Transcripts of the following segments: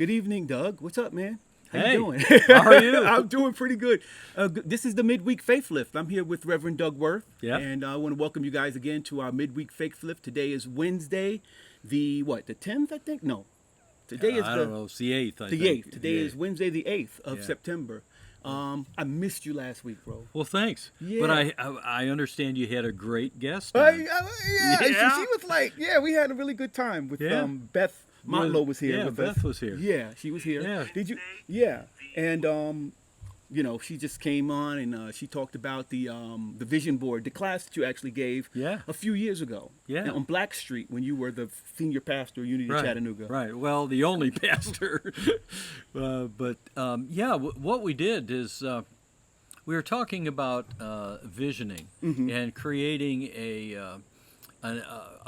Good evening, Doug. What's up, man? How you Hey, doing? how are you? I'm doing pretty good. This is the Midweek Faith Lift. I'm here with Reverend Doug Werth, Yeah. and I want to welcome you guys again to our Midweek Faith Lift. Today is Wednesday, the what? The 10th, I think. No, today is I don't know. It's the 8th, I the think. 8th. Today is Wednesday, the 8th of Yeah. September. I missed you last week, bro. Well, thanks. Yeah. But I understand you had a great guest Yeah, on. she was like, yeah, we had a really good time with Yeah. Beth Motlow was here Yeah, with Beth us. was here. Yeah, she was here. Yeah. Did you? Yeah, and she just came on and she talked about the vision board, the class that you actually gave Yeah. a few years ago. Yeah. On Black Street when you were the senior pastor of Unity Right. Chattanooga. Right. Well, the only pastor. What we did is we were talking about visioning Mm-hmm. and creating a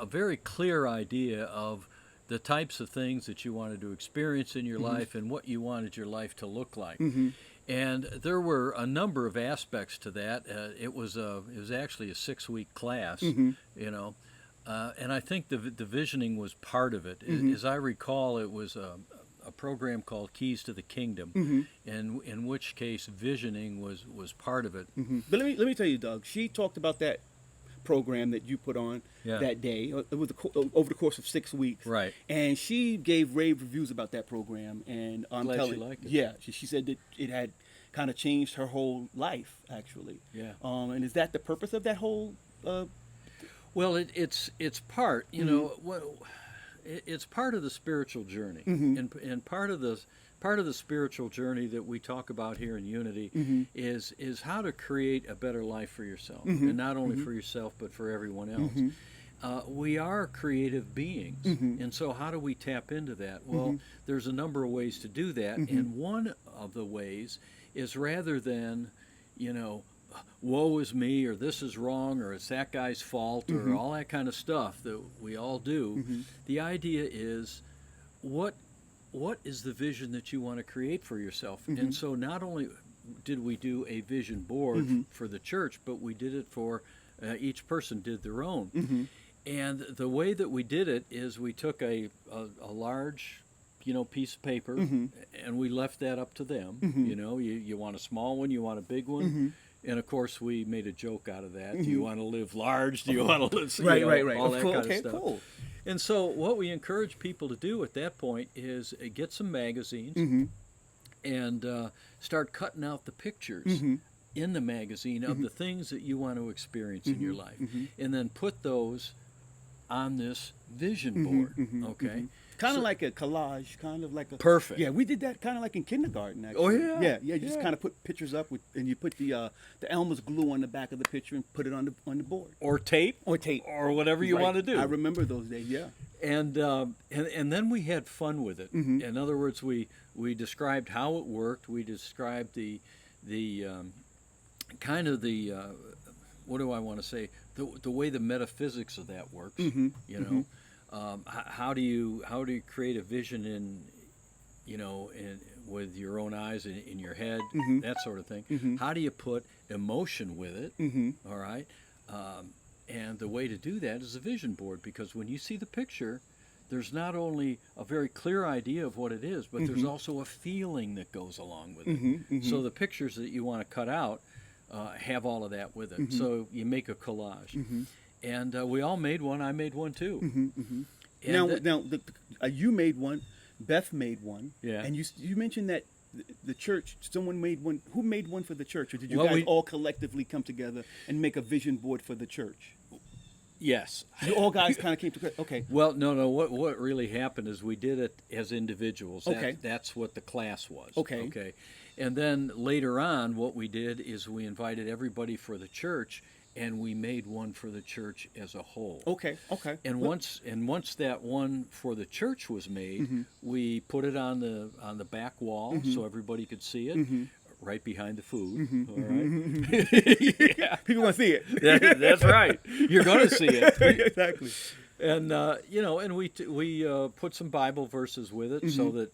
very clear idea of the types of things that you wanted to experience in your life and what you wanted your life to look like. Mm-hmm. And there were a number of aspects to that. It was actually a 6-week class, Mm-hmm. and I think the visioning was part of it. Mm-hmm. As I recall, it was a program called Keys to the Kingdom, Mm-hmm. and in which case visioning was part of it. Mm-hmm. But let me tell you, Doug. She talked about that program that you put on Yeah. that day. It was over the course of 6 weeks. Right. And she gave rave reviews about that program. And I'm Glad telling she liked it. yeah, she said that it had kind of changed her whole life, actually. Yeah. And is that the purpose of that whole? Well, it's part, Mm-hmm. it's part of the spiritual journey, Mm-hmm. and part of the spiritual journey that we talk about here in Unity Mm-hmm. is how to create a better life for yourself, Mhm. and not only for yourself but for everyone else. Mhm. We are creative beings, Mhm. and so how do we tap into that? Well, Mhm. there's a number of ways to do that, Mhm. and one of the ways is rather than, woe is me, or this is wrong, or it's that guy's fault, or Mhm. all that kind of stuff that we all do. Mhm. The idea is what is the vision that you want to create for yourself? Mhm. And so not only did we do a vision board Mhm. for the church, but we did it for each person did their own. Mhm. And the way that we did it is we took a large, piece of paper, Mhm. and we left that up to them. Mhm. You want a small one, you want a big one. Mhm. And of course, we made a joke out of that. Do Mhm. you want to live large? Do you want to live, Right. all that Cool. kind Okay. of stuff. Cool. And so, what we encourage people to do at that point is get some magazines Mhm. and start cutting out the pictures Mhm. in the magazine of the things that you want to experience in your life, and then put those on this vision board. Okay. Kind of So- like a collage, kind of like a. Perfect. Yeah, we did that kind of like in kindergarten. Actually. Oh, yeah? Yeah. You just Yeah. kind of put pictures up and you put the Elmer's glue on the back of the picture and put it on the board Or tape, or tape or whatever you Right. want to do. I remember those days. Yeah. And then we had fun with it. Mhm. In other words, we described how it worked. We described the kind of the what do I want to say, the way the metaphysics of that works. Mhm. How do you create a vision with your own eyes in your head, Mhm. that sort of thing. Mhm. How do you put emotion with it? Mhm. All right. And the way to do that is a vision board, because when you see the picture, there's not only a very clear idea of what it is, but there's also a feeling that goes along with it. Mhm. Mhm. So the pictures that you want to cut out have all of that with it. So you make a collage. Mhm. And we all made one. I made one too. Mhm. Mhm. And Now, that- you made one. Beth made one. Yeah. And you mentioned that the church, someone made one. Who made one for the church, or did you Well, guys we- all collectively come together and make a vision board for the church? yes. You all guys kind of came together. Okay. Well, no. What really happened is we did it as individuals. Okay. That's what the class was. Okay. Okay. And then later on, what we did is we invited everybody for the church, and we made one for the church as a whole. Okay. Okay. And once that one for the church was made, we put it on the back wall so everybody could see it, right behind the food. All right. Yeah. People want to see it. That's right. You're going to see it. Exactly. And and we put some Bible verses with it, so that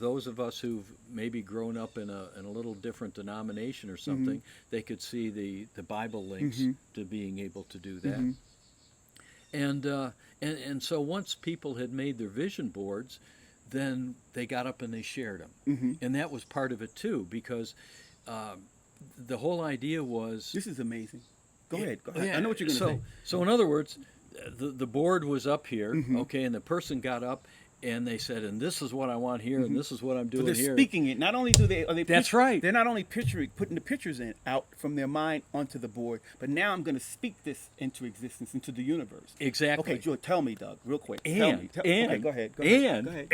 those of us who've maybe grown up in a little different denomination or something, they could see the Bible links to being able to do that. And so once people had made their vision boards, then they got up and they shared them. Mm-hmm. And that was part of it too, because the whole idea was. This is amazing. Go ahead. Go ahead. Yeah, I know what you're going to say. So in other words, the board was up here, Mm-hmm. okay, and the person got up and they said, and this is what I want here, Mm-hmm. and this is what I'm But doing they're here. speaking it. Not only are they That's right. They're not only putting the pictures out from their mind onto the board, but now I'm going to speak this into existence, into the universe. Exactly. Okay, Joe, tell me, Doug, real quick. And, Tell me. and, okay, go ahead.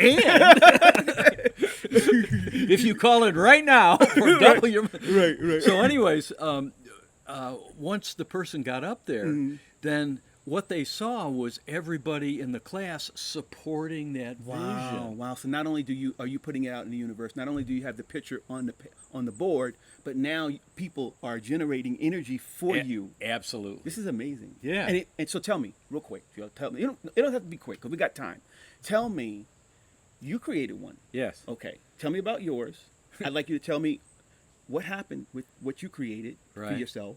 If you call it right now, for double your. Right. So, anyways, once the person got up there, Mm-hmm. then what they saw was everybody in the class supporting that Wow, vision. wow. So not only are you putting it out in the universe, not only do you have the picture on the board, but now people are generating energy for you. Absolutely. This is amazing. Yeah. And so tell me, real quick, Joe, tell me. It don't have to be quick because we got time. Tell me, you created one. Yes. Okay. Tell me about yours. I'd like you to tell me what happened with what you created for Right. yourself.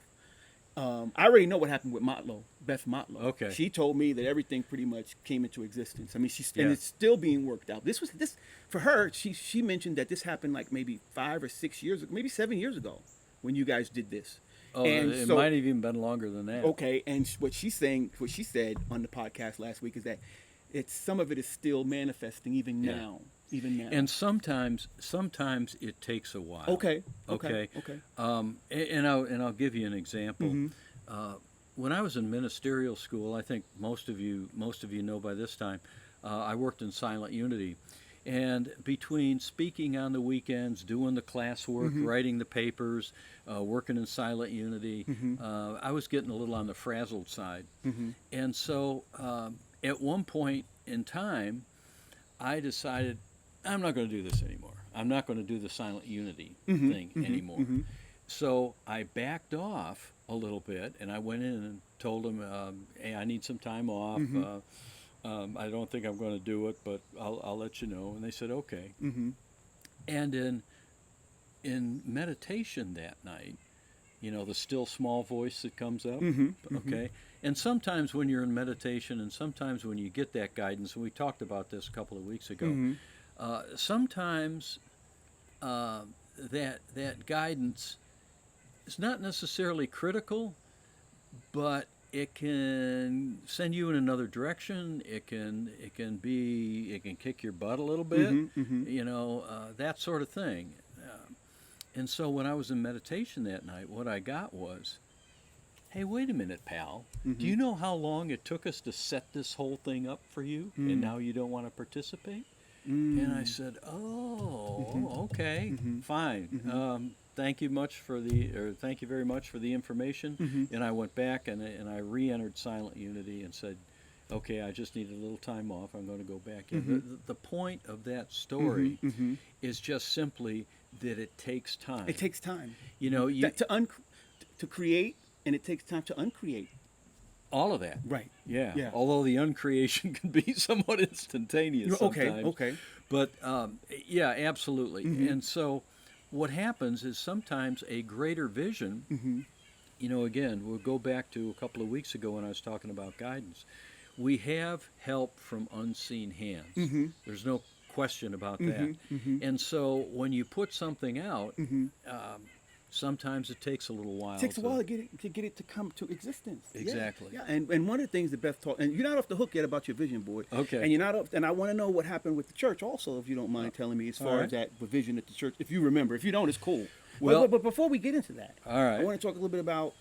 I already know what happened with Beth Motlow. Okay. She told me that everything pretty much came into existence. I mean, Yeah. and it's still being worked out. This for her. She mentioned that this happened like maybe 5 or 6 years ago, maybe 7 years ago, when you guys did this. Oh, And it so- might have even been longer than that. Okay, and what she said on the podcast last week is that some of it is still manifesting even Yeah. now. And sometimes it takes a while. Okay. And I'll give you an example. Mm-hmm. When I was in ministerial school, I think most of you know by this time, I worked in Silent Unity, and between speaking on the weekends, doing the classwork, Mm-hmm. writing the papers, working in Silent Unity, Mm-hmm. I was getting a little on the frazzled side, Mm-hmm. and so at one point in time, I decided I'm not going to do this anymore. I'm not going to do the Silent Unity Mm-hmm. thing anymore. Mm-hmm. So I backed off a little bit, and I went in and told them, "Hey, I need some time off. Mm-hmm. I don't think I'm going to do it, but I'll let you know." And they said, "Okay." Mm-hmm. And in meditation that night, the still small voice that comes up, Mm-hmm. okay. And sometimes when you're in meditation, and sometimes when you get that guidance, and we talked about this a couple of weeks ago. Mm-hmm. Sometimes that guidance is not necessarily critical, but it can send you in another direction. It can kick your butt a little bit, that sort of thing. And so when I was in meditation that night, what I got was, "Hey, wait a minute, pal. Mm-hmm. Do you know how long it took us to set this whole thing up for you, and now you don't want to participate?" And I said, "Oh, okay, fine. Thank you very much for the information." And I went back and I re-entered Silent Unity and said, "Okay, I just need a little time off. I'm going to go back in." The point of that story is just simply that it takes time. It takes time. To create, and it takes time to uncreate. all of that. Right. Yeah. Although the uncreation can be somewhat instantaneous sometimes. Okay. But yeah, absolutely. And so what happens is sometimes a greater vision, again, we'll go back to a couple of weeks ago when I was talking about guidance. We have help from unseen hands. There's no question about that. And so when you put something out, sometimes it takes a little while. It takes a while to get it to come to existence. Exactly. Yeah. And one of the things that Beth taught, and you're not off the hook yet about your vision board. Okay. And you're not off, and I want to know what happened with the church also, if you don't mind telling me, as far as that vision at the church. If you remember, if you don't, it's cool. Well, but before we get into that, all right. I want to talk a little bit about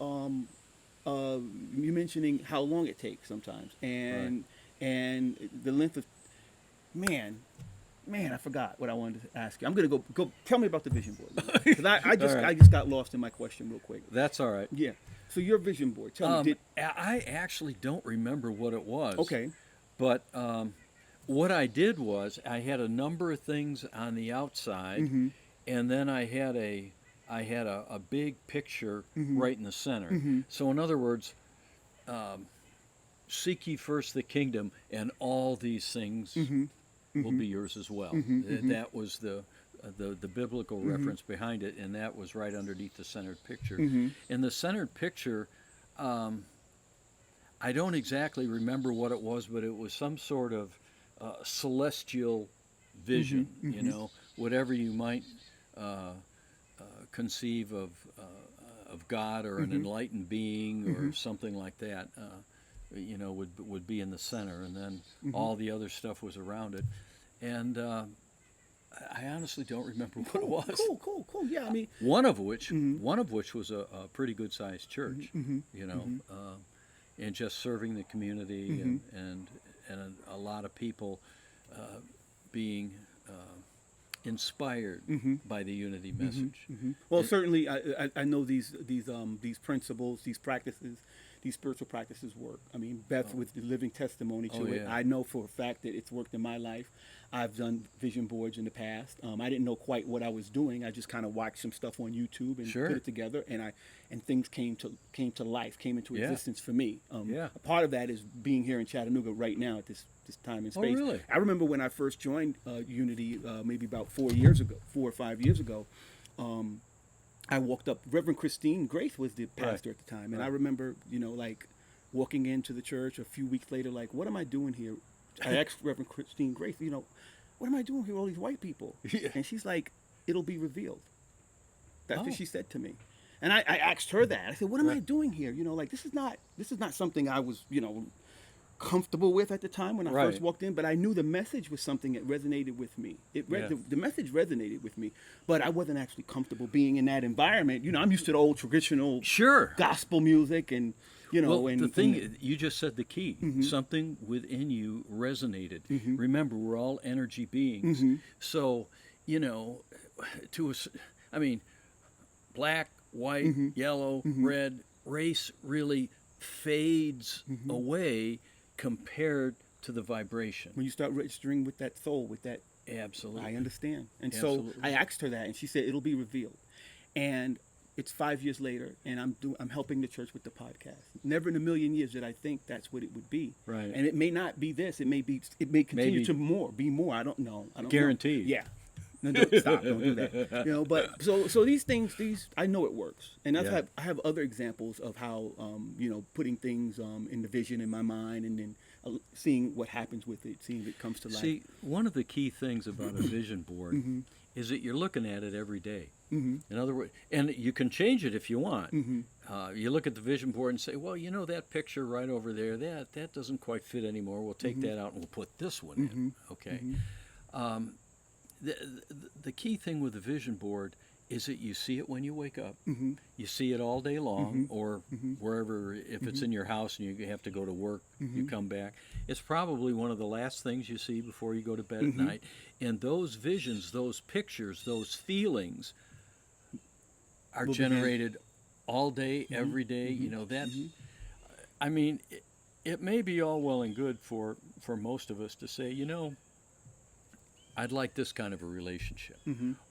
you mentioning how long it takes sometimes, and the length of Man, I forgot what I wanted to ask you. I'm gonna go. Tell me about the vision board, because I just got lost in my question real quick. That's all right. Yeah. So your vision board. Tell me. I actually don't remember what it was. Okay. But what I did was I had a number of things on the outside, and then I had a big picture right in the center. So in other words, seek ye first the kingdom, and all these things will be yours as well. That was the biblical reference behind it, and that was right underneath the centered picture. And the centered picture, I don't exactly remember what it was, but it was some sort of celestial vision, you know, whatever you might conceive of God or an enlightened being or something like that, you know, would be in the center, and then all the other stuff was around it. And I honestly don't remember what it was. Cool. Yeah, I mean, one of which was a pretty good sized church, you know, and just serving the community and a lot of people being inspired by the unity message. Well, certainly, I know these principles, these practices, these spiritual practices work. I mean, Beth with the living testimony to it. Yeah. I know for a fact that it's worked in my life. I've done vision boards in the past. I didn't know quite what I was doing. I just kind of watched some stuff on YouTube and put it together, and things came to life, came into existence for me. A part of that is being here in Chattanooga right now at this time and space. Oh, really? I remember when I first joined Unity, maybe about 4 or 5 years ago. I walked up. Reverend Christine Grace was the pastor at the time, and I remember, you know, like walking into the church a few weeks later, like, what am I doing here? I asked Reverend Christine Grace, you know, what am I doing here with all these white people? And she's like, it'll be revealed. That's what she said to me. And I asked her that. I said, what am I doing here? You know, like, this is not something I was, you know, comfortable with at the time when I first walked in, but I knew the message was something that resonated with me. The message resonated with me, but I wasn't actually comfortable being in that environment. You know, I'm used to the old traditional gospel music, and you know. Well, and the thing you just said, the key, something within you resonated. Remember, we're all energy beings, so you know, I mean, black, white, yellow, red, race really fades away compared to the vibration. When you start registering with that soul, with that, absolutely, I understand. And so I asked her that, and she said it'll be revealed. And it's 5 years later, and I'm helping the church with the podcast. Never in a million years did I think that's what it would be. Right. And it may not be this. It may continue to be more. I don't know. Guaranteed. Yeah. No, stop! Don't do that. You know, but so these things, I know it works, and I have other examples of how you know, putting things in the vision in my mind, and then seeing what happens with it, seeing if it comes to life. See, one of the key things about a vision board is that you're looking at it every day. In other words, and you can change it if you want. You look at the vision board and say, well, you know, that picture right over there, that doesn't quite fit anymore. We'll take that out and we'll put this one in. Okay. The key thing with the vision board is that you see it when you wake up. You see it all day long, or wherever, if it's in your house and you have to go to work, you come back. It's probably one of the last things you see before you go to bed at night. And those visions, those pictures, those feelings are generated all day, every day. You know, that, I mean, it may be all well and good for most of us to say, you know, I'd like this kind of a relationship,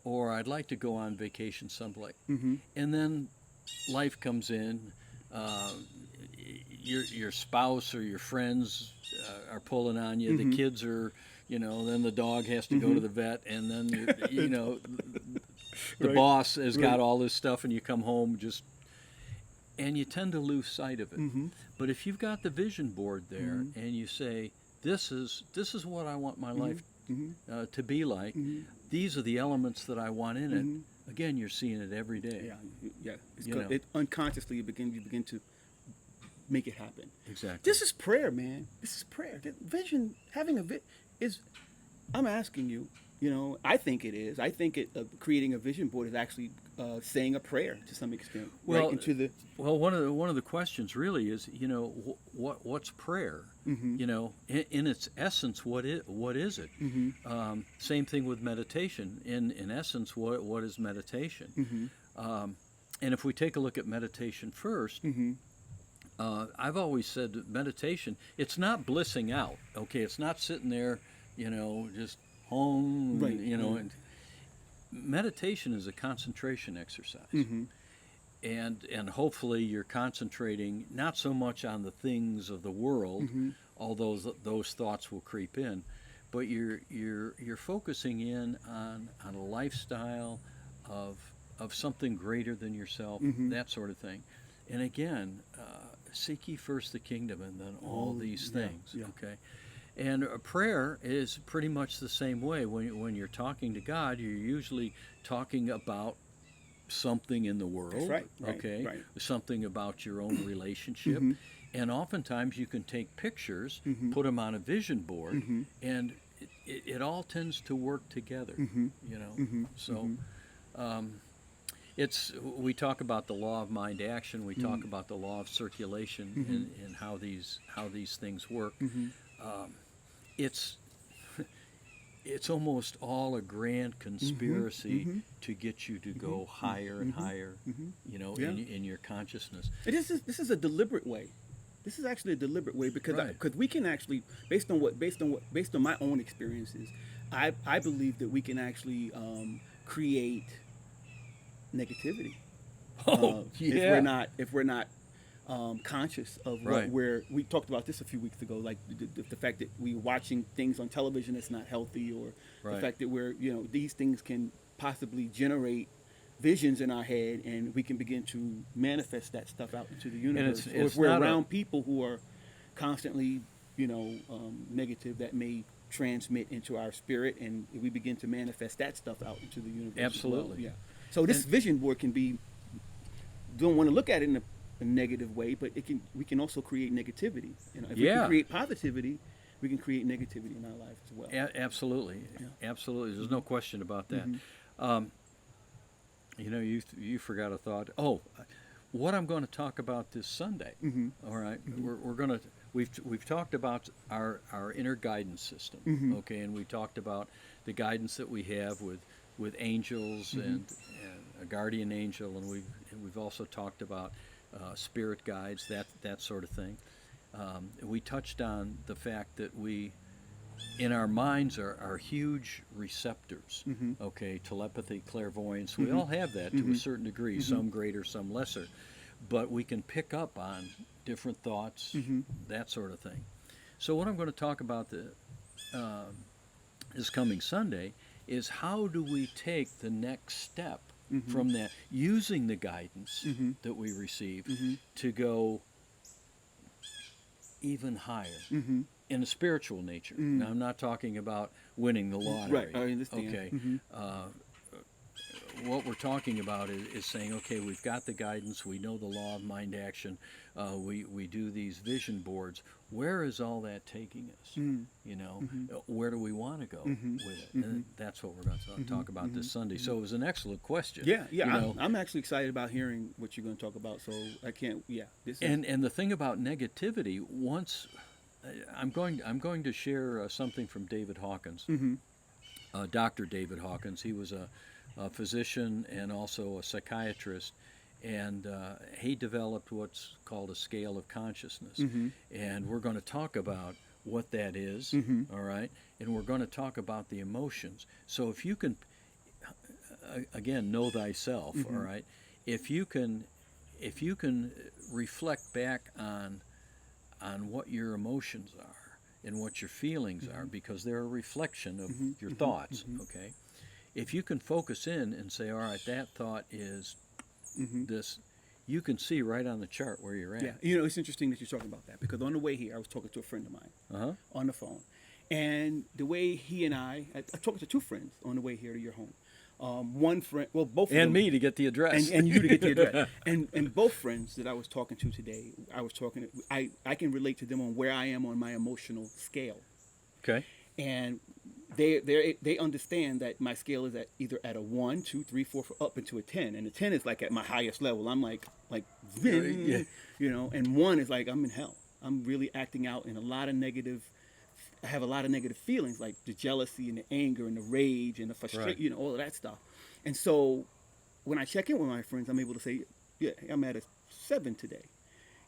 or I'd like to go on vacation someplace. And then life comes in, your spouse or your friends are pulling on you, the kids are, you know, then the dog has to go to the vet, and then, you know, the boss has got all this stuff, and you come home and you tend to lose sight of it. But if you've got the vision board there, and you say, this is what I want my life to be like. These are the elements that I want in it. Again, you're seeing it every day. It unconsciously you begin to make it happen. Exactly. This is prayer, man. This is prayer. Vision, having a vision is. I'm asking you. You know, I think it is. I think creating a vision board is actually saying a prayer to some extent. Well, right into the. Well, one of the questions really is, you know, what's prayer? You know, in its essence, what is it? Same thing with meditation. In essence, what is meditation? And if we take a look at meditation first, I've always said that meditation, it's not blissing out. Okay, it's not sitting there, you know, just home, you know. And meditation is a concentration exercise. And hopefully you're concentrating not so much on the things of the world, although those thoughts will creep in, but you're focusing in on a lifestyle of something greater than yourself, that sort of thing. And again, seek ye first the kingdom, and then all these things. Okay, And a prayer is pretty much the same way. When you're talking to God, you're usually talking about something in the world, That's right, right, okay? right. Something about your own relationship. Mm-hmm. And oftentimes you can take pictures, Mm-hmm. put them on a vision board, Mm-hmm. and it all tends to work together, Mm-hmm. you know? Mm-hmm. So we talk about the law of mind action, we talk about the law of circulation and how these things work. Mm-hmm. It's it's almost all a grand conspiracy to get you to go higher and higher, you know, Yeah. in your consciousness. This is a deliberate way. This is actually a deliberate way because Right. because we can actually based on my own experiences, I believe that we can actually create negativity if we're not conscious of Right. we talked about this a few weeks ago, like the fact that we're watching things on television that's not healthy, or the Right. fact that these things can possibly generate visions in our head, and we can begin to manifest that stuff out into the universe. Or it's if we're not around people who are constantly, negative, that may transmit into our spirit, and we begin to manifest that stuff out into the universe. Absolutely. As well. Yeah. So this vision board can be. Don't want to look at it in a negative way, but we can also create negativity. If we can create positivity, we can create negativity in our life as well. Absolutely, absolutely. There's no question about that. You forgot a thought. Oh, what I'm going to talk about this Sunday. All right, we're going to. We've talked about our inner guidance system, okay, and we talked about the guidance that we have with angels and a guardian angel, and we've also talked about spirit guides, that sort of thing. We touched on the fact that we, in our minds, are huge receptors. Okay, telepathy, clairvoyance. We all have that to a certain degree, some greater, some lesser, but we can pick up on different thoughts, that sort of thing. So what I'm going to talk about this coming Sunday is how do we take the next step from that, using the guidance that we receive to go even higher in a spiritual nature. Now, I'm not talking about winning the lottery. Right, I understand. Okay. What we're talking about is saying, okay, we've got the guidance, we know the law of mind action, we do these vision boards. Where is all that taking us? Where do we want to go with it? And that's what we're going to talk about this Sunday. So it was an excellent question. Yeah. I'm actually excited about hearing what you're going to talk about. So I can't. Yeah. And the thing about negativity, I'm going to share something from David Hawkins, Dr. David Hawkins. He was a physician and also a psychiatrist, and he developed what's called a scale of consciousness. And we're going to talk about what that is, all right? And we're going to talk about the emotions. So if you can, again, know thyself, all right? If you can reflect back on what your emotions are and what your feelings are, because they're a reflection of your thoughts, okay? If you can focus in and say, all right, that thought is this, you can see right on the chart where you're at. Yeah, it's interesting that you're talking about that, because on the way here, I was talking to a friend of mine on the phone. And the way he and I talked to two friends on the way here to your home. One friend, well, both of them. And me to get the address. And you to get the address. and both friends that I was talking to today, I can relate to them on where I am on my emotional scale. Okay. And they understand that my scale is either at a 1, 2, 3, 4, up into a 10, and a 10 is like at my highest level. I'm like and 1 is like I'm in hell. I'm really acting out in a lot of negative. I have a lot of negative feelings, like the jealousy and the anger and the rage and the frustration, all of that stuff. And so when I check in with my friends, I'm able to say, yeah, I'm at a 7 today.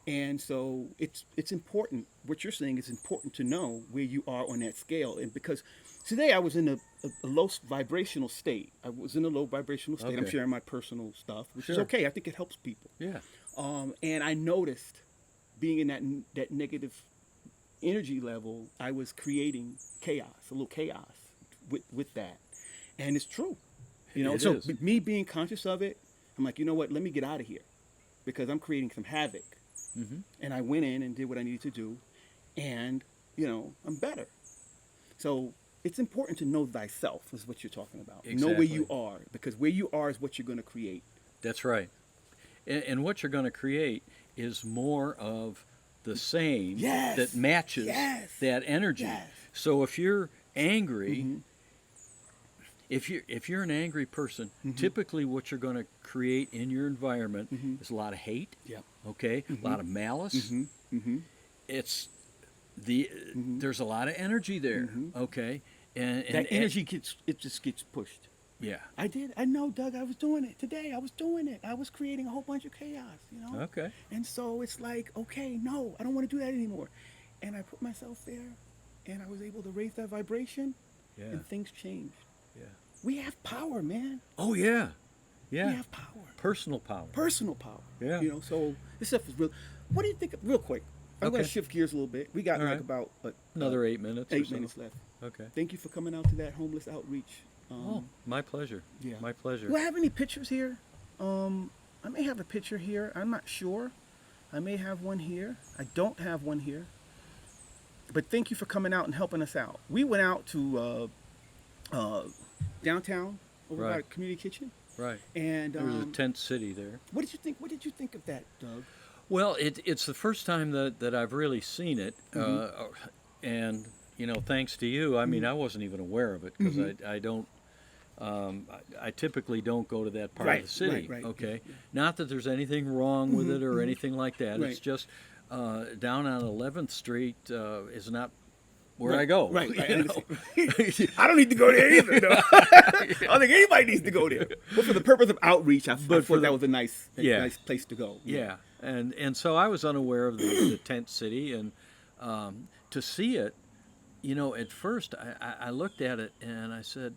And so it's important. What you're saying is important to know where you are on that scale. And because today I was in a low vibrational state. I was in a low vibrational state. Okay. I'm sharing my personal stuff, which is Sure. okay. I think it helps people. Yeah. And I noticed being in that negative energy level, I was creating chaos, a little chaos with that. And it's true. It So is. me being conscious of it, I'm like, you know what, let me get out of here, because I'm creating some havoc. And I went in and did what I needed to do, and I'm better. So it's important to know thyself is what you're talking about. Know where Exactly. you are, because where you are is what you're going to create. That's right. And what you're going to create is more of the same Yes. that matches Yes. that energy. Yes. So if you're angry, Mhm. if you're an angry person, Mhm. typically what you're going to create in your environment Mhm. is a lot of hate. Yep. Okay, a lot of malice. Mhm. Mhm. It's Mhm. there's a lot of energy there. Mhm. Okay, and That energy just gets pushed. yeah. I know, Doug. I was doing it today. I was doing it. I was creating a whole bunch of chaos. Okay. And so it's like, okay, no, I don't want to do that anymore. And I put myself there, and I was able to raise that vibration, Yeah. and things changed. Yeah. We have power, man. Oh yeah. We Yeah. have power. Personal power. Personal power. Yeah. So this stuff is real. What do you think? Real quick, I'm going Okay. to shift gears a little bit. We got All like right. about Another 8 minutes. or 8 so. minutes left. Okay. Thank you for coming out to that homeless outreach. Oh, my pleasure. Yeah. My pleasure. Do I have any pictures here? I may have a picture here. I'm not sure. I may have one here. I don't have one here. But thank you for coming out and helping us out. We went out to downtown over by Right. the community kitchen, Right. and There was a tent city there. what did you think? What did you think of that, Doug? Well, it's the first time that I've really seen it, and thanks to you. I mean, I wasn't even aware of it because I don't. I typically don't go to that part Right, of the city. right, Okay, not that there's anything wrong with it or anything like that. Right. It's just down on 11th Street is not where I go. Right. you I know? understand. I don't need to go there either. No. I don't think anybody needs to go there. But for the purpose of outreach, I thought that was a nice place to go. Yeah, and so I was unaware of the tent city, and to see it, at first I looked at it and I said,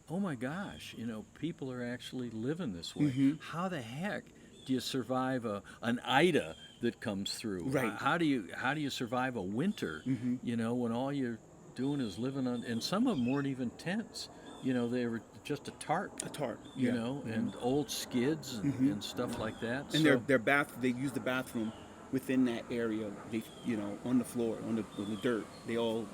"Oh my gosh, people are actually living this way. How the heck do you survive an Ida that comes through? Right. How do you survive a winter? When all you're doing is living on, and some of them weren't even tents. They were just a tarp. A tarp. And old skids and stuff like that. And so, they use the bathroom within that area. They on the floor, on the dirt. They all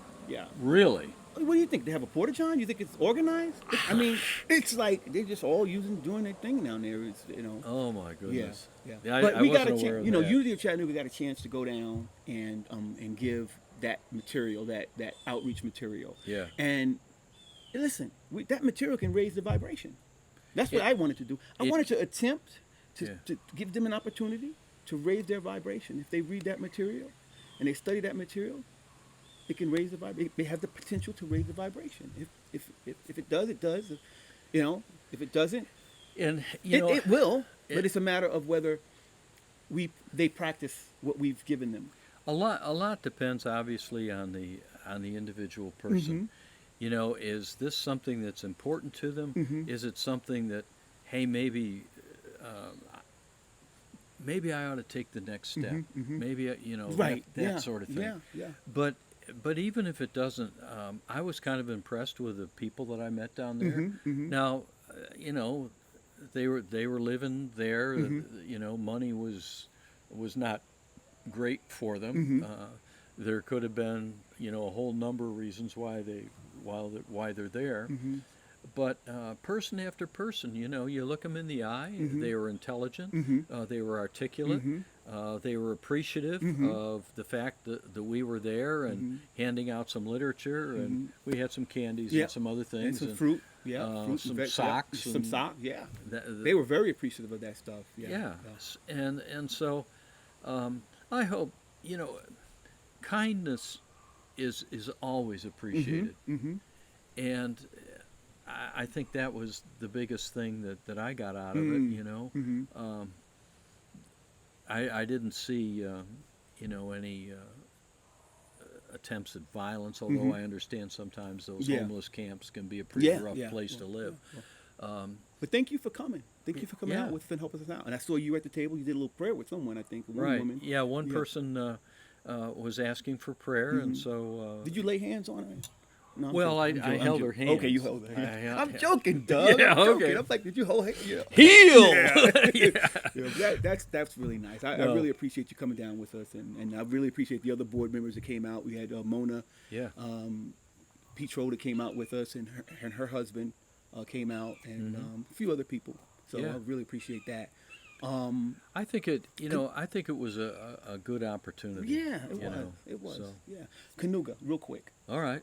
really. What do you think? They have a porta john? You think it's organized? I mean, it's like they're just all doing their thing down there. It's Oh my goodness. Yeah. I, But I we got wasn't a aware chance. of that. Usually at Chattanooga, we got a chance to go down and give that material, that outreach material. Yeah. And listen, that material can raise the vibration. That's what I wanted to do. I wanted to attempt to give them an opportunity to raise their vibration. If they read that material and they study that material, it can raise the vibration. They have the potential to raise the vibration. If it does, it does. If it doesn't, And it will. But it's a matter of whether they practice what we've given them. a lot depends obviously on the individual person. Is this something that's important to them? Is it something that, hey, maybe I ought to take the next step. Maybe Right. that sort of thing. Yeah. But even if it doesn't, I was kind of impressed with the people that I met down there. Now, they were living there. Money was not great for them. There could have been a whole number of reasons why they're there. But person after person, you look them in the eye. They were intelligent. They were articulate. They were appreciative of the fact that we were there and handing out some literature, and we had some candies and some other things. And some fruit. Fruit some and socks. Some and sock. Yeah. that- They were very appreciative of that stuff. yeah. And so I hope, kindness is always appreciated. And I think that was the biggest thing that I got out of it, I didn't see, any attempts at violence, although I understand sometimes those homeless camps can be a pretty rough place to live. But thank you for coming. Thank you for coming out with and helping us out. And I saw you at the table. You did a little prayer with someone, I think, one woman. Yeah, one person was asking for prayer, and so... Did you lay hands on her? No, well, I held her hand. Okay, you held her hand. I'm yeah. joking, Doug. Yeah, I'm joking. okay. I'm like, did you hold her? Yeah. Heal! That's really nice. I really appreciate you coming down with us, and I really appreciate the other board members that came out. We had Mona. Yeah. Pete Schroeder came out with us, and her husband came out, and a few other people. So Yeah. I really appreciate that. I think I think it was a good opportunity. Yeah, it you was. know, It was. so. Yeah. Canuga, real quick. All right.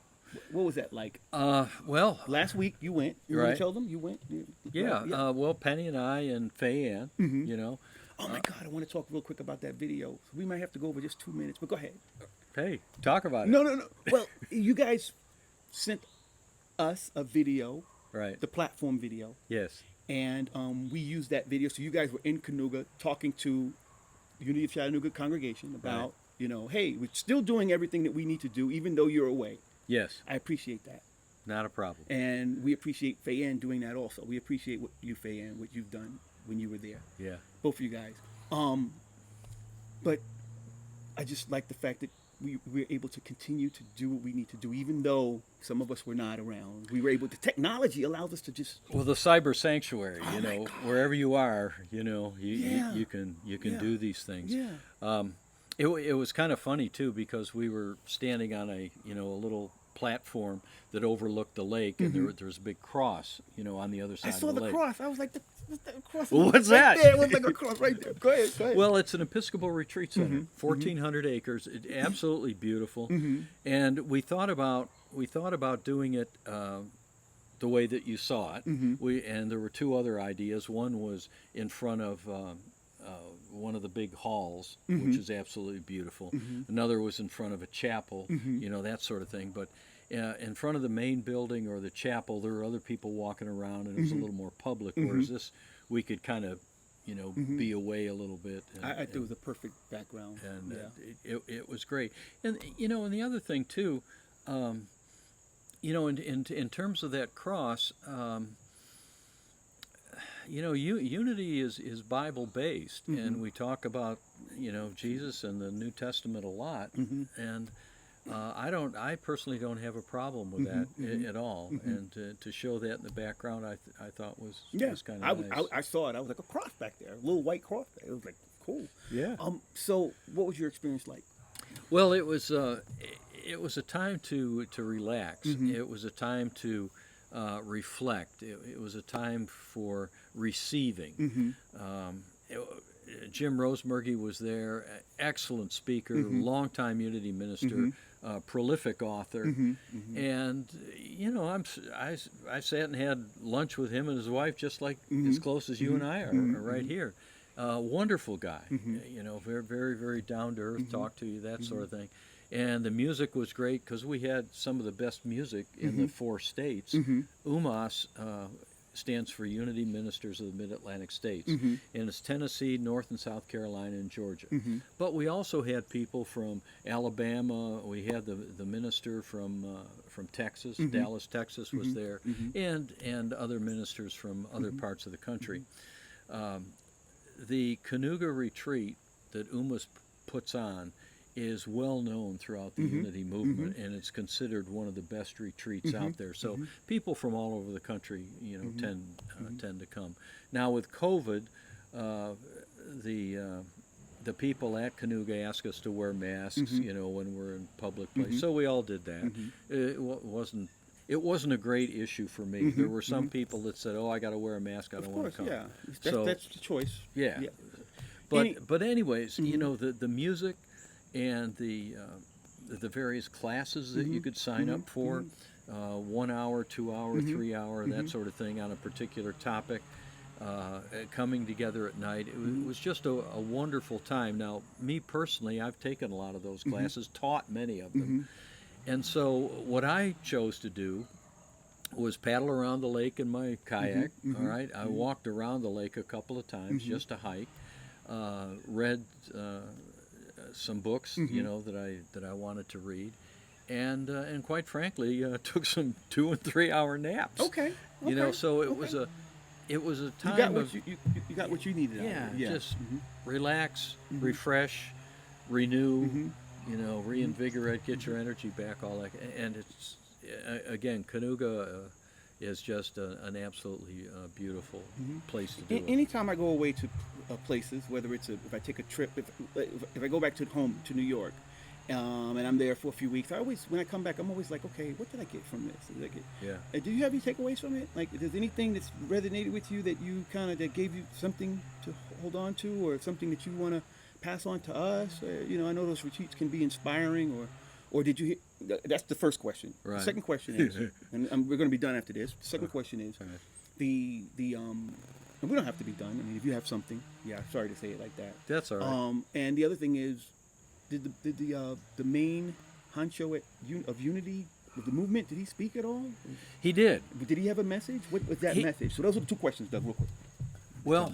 What was that like? Well, Last week you went. You want Right. to tell them you went? yeah. Right, Well, Penny and I and Faye Ann, you know, Oh my God, I want to talk real quick about that video. We might have to go over just 2 minutes, but go ahead. hey, talk about it. No. Well, you guys sent us a video, Right. the platform video, Yes. and we used that video. So you guys were in Canuga talking to Unity of Chattanooga congregation about, hey, we're still doing everything that we need to do, even though you're away. Yes. I appreciate that. Not a problem. And we appreciate Faye Ann doing that also. We appreciate what you, Faye Ann, what you've done when you were there. Yeah. Both of you guys. But I just like the fact that we're able to continue to do what we need to do, even though some of us were not around. We were able to, technology allows us to just, Well, the cyber sanctuary, Oh my God. wherever you are, you Yeah. can Yeah. do these things. yeah. It was kind of funny too because we were standing on a little platform that overlooked the lake, and there was a big cross on the other I side saw of the the lake. cross. I was like, what's that cross? Well, what's right that? There. It was like a cross right there. Go ahead. Well, it's an Episcopal retreat center, 1,400 acres, absolutely beautiful, and we thought about doing it the way that you saw it. And there were two other ideas. One was in front of one of the big halls, which is absolutely beautiful. Another was in front of a chapel, that sort of thing. But in front of the main building or the chapel, there were other people walking around, and it was a little more public. Whereas this, we could kind of, be away a little bit. And, I think it was a perfect background. and yeah. it was great. And and the other thing too, in terms of that cross, unity is Bible based, and we talk about Jesus and the New Testament a lot, and I personally don't have a problem with that at all, and to show that in the background, I thought was kind of nice. I saw it. I was like, a cross back there, a little white cross there. It was like, cool. Yeah. So what was your experience like? Well, it was a time to relax. It was a time to reflect. It was a time for receiving. Jim Rosemergy was there, excellent speaker, longtime Unity minister, prolific author, and I sat and had lunch with him and his wife, just like as close as you and I are right here. Wonderful guy, very, very, very down to earth, talk to you, that sort of thing. And the music was great because we had some of the best music in the 4 states. UMAS stands for Unity Ministers of the Mid-Atlantic States, and it's Tennessee, North and South Carolina, and Georgia. But we also had people from Alabama. We had the minister from Texas, Dallas, Texas was there, and other ministers from other parts of the country. The Canuga retreat that UMAS puts on is well known throughout the Unity movement, and it's considered one of the best retreats out there. So people from all over the country, tend to come. Now with COVID, the people at Canuga ask us to wear masks, when we're in public place. So we all did that. It wasn't a great issue for me. There were some people that said, "Oh, I got to wear a mask. I don't want to come." Yeah. So That's the choice. yeah. Yeah. But anyways, the music and the various classes that you could sign up for, 1 hour, 2 hour, 3 hour, that sort of thing on a particular topic, coming together at night. It was just a wonderful time. Now, me personally, I've taken a lot of those classes, taught many of them. And so what I chose to do was paddle around the lake in my kayak, all right? I walked around the lake a couple of times just to hike, read some books, that I wanted to read, and quite frankly, took some 2 and 3 hour naps. Okay. So it was a time You got what of you got what you needed. Out of it. just relax, refresh, renew, reinvigorate, get your energy back, all that, and it's again, Canuga is just an absolutely beautiful place to do it. Anytime I go away to places, whether it's if I take a trip, if I go back to home to New York, And I'm there for a few weeks. When I come back, I'm always like, okay, what did I get from this? Like, Yeah. do you have any takeaways from it? Like, does anything that's resonated with you that you that gave you something to hold on to, or something that you want to pass on to us? I know those retreats can be inspiring, or did you hear? That's the first question. Right. The second question is, and we're going to be done after this. The second question is, Right. and we don't have to be done. I mean, if you have something, yeah, sorry to say it like that. That's all right. And the other thing is, did the main honcho of Unity, with the movement, did he speak at all? He did. Did he have a message? What was that message? So those are the two questions, Doug, real quick. Well,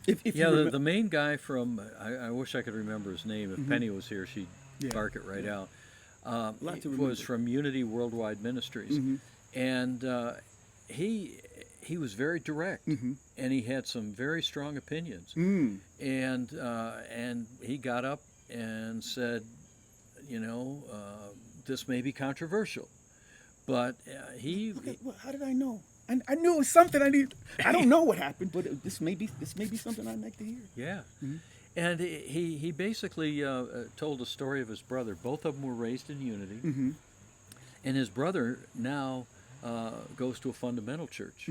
if the main guy from, I wish I could remember his name. If Penny was here, she'd Yeah. bark it right out. Lot to He remember. was from Unity Worldwide Ministries. And he was very direct, and he had some very strong opinions. And he got up and said, this may be controversial, but Well, how did I know? I knew it was something I need. I don't know what happened, but this may be something I'd like to hear. yeah. And he basically told the story of his brother. Both of them were raised in Unity, and his brother now goes to a fundamental church,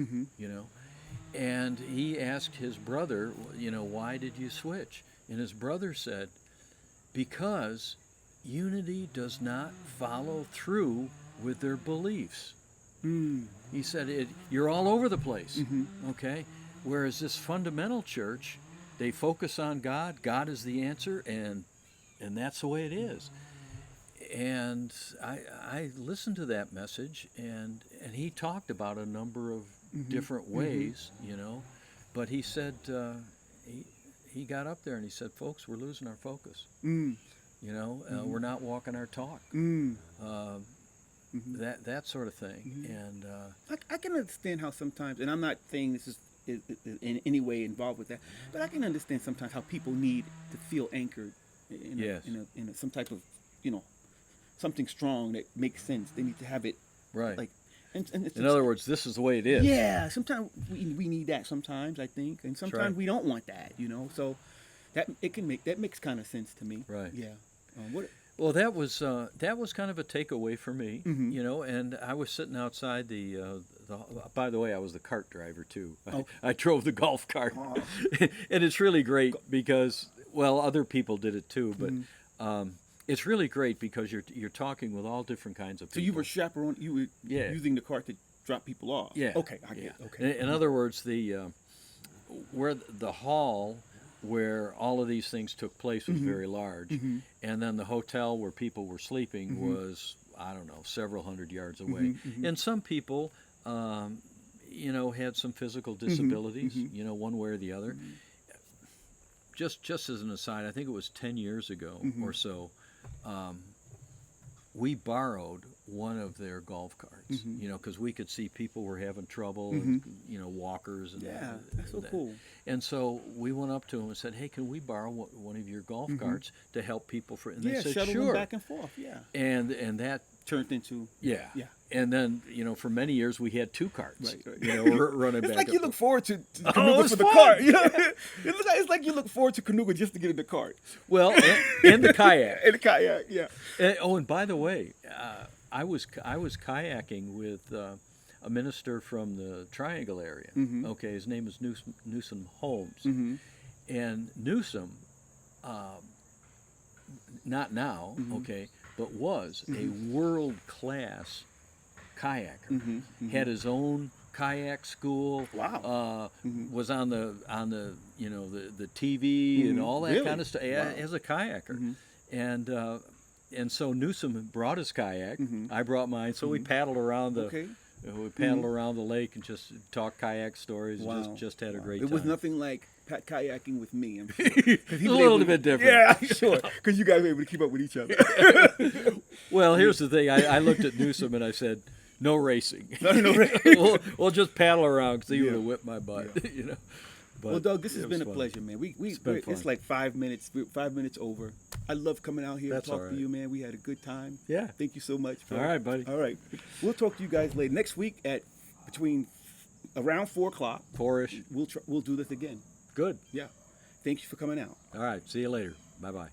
and he asked his brother, why did you switch? And his brother said, because Unity does not follow through with their beliefs. He said, you're all over the place, okay? Whereas this fundamental church, they focus on God. God is the answer, and that's the way it is. And I listened to that message, and he talked about a number of different ways, but he said, he got up there and he said, folks, we're losing our focus. We're not walking our talk. That sort of thing. And I can understand how sometimes, and I'm not saying this is in any way involved with that, but I can understand sometimes how people need to feel anchored in some type of, something strong that makes sense. They need to have it right. like, and in other words, this is the way it is. Yeah, sometimes we need that. Sometimes I think, and sometimes right. we don't want that. So that makes kind of sense to me. Right. Yeah. Well, that was kind of a takeaway for me, and I was sitting outside the by the way, I was the cart driver too. I drove the golf cart, and it's really great because, well, other people did it too, but it's really great because you're talking with all different kinds of people. So you were chaperone. You were using the cart to drop people off. Yeah. Okay. I get it. Okay. In other words, where the hall where all of these things took place was very large, and then the hotel where people were sleeping was, I don't know, several hundred yards away. And some people, had some physical disabilities, one way or the other. Just as an aside, I think it was 10 years ago or so, we borrowed one of their golf carts, because we could see people were having trouble, and, walkers. And that's so cool. And so we went up to them and said, hey, can we borrow one of your golf carts to help people? And they said, shuttle sure. them back and forth, And that turned into... Yeah. And then, for many years we had two carts, right. Running back. It's like you look forward to Oh, Canuga it's for the fun. cart. It's like you look forward to Canuga just to get in the cart. Well, and the kayak. And the kayak, yeah. And by the way, I was kayaking with a minister from the Triangle area. Okay, his name is Newsom Holmes. And Newsom, not now, okay, but was a world-class kayaker. Had his own kayak school. Wow. Was on the the TV and all that kind of stuff as a kayaker. And so Newsom brought his kayak. I brought mine. So we paddled around around the lake and just talked kayak stories. Wow. And just had a great time. It was nothing like kayaking with me. I'm sure. A little bit different. Yeah, sure. Because you guys were able to keep up with each other. Well, here's the thing. I looked at Newsom and I said, no racing. No racing. we'll just paddle around because he would have whipped my butt. But well, Doug, this has been a fun. pleasure, man. It's It's like 5 minutes. We're 5 minutes over. I love coming out here That's and talk all to right. you, man. We had a good time. Yeah. Thank you so much. All right, buddy. All right. We'll talk to you guys later. Next week at around 4 o'clock. 4-ish. We'll do this again. Good. Yeah. Thank you for coming out. All right. See you later. Bye-bye.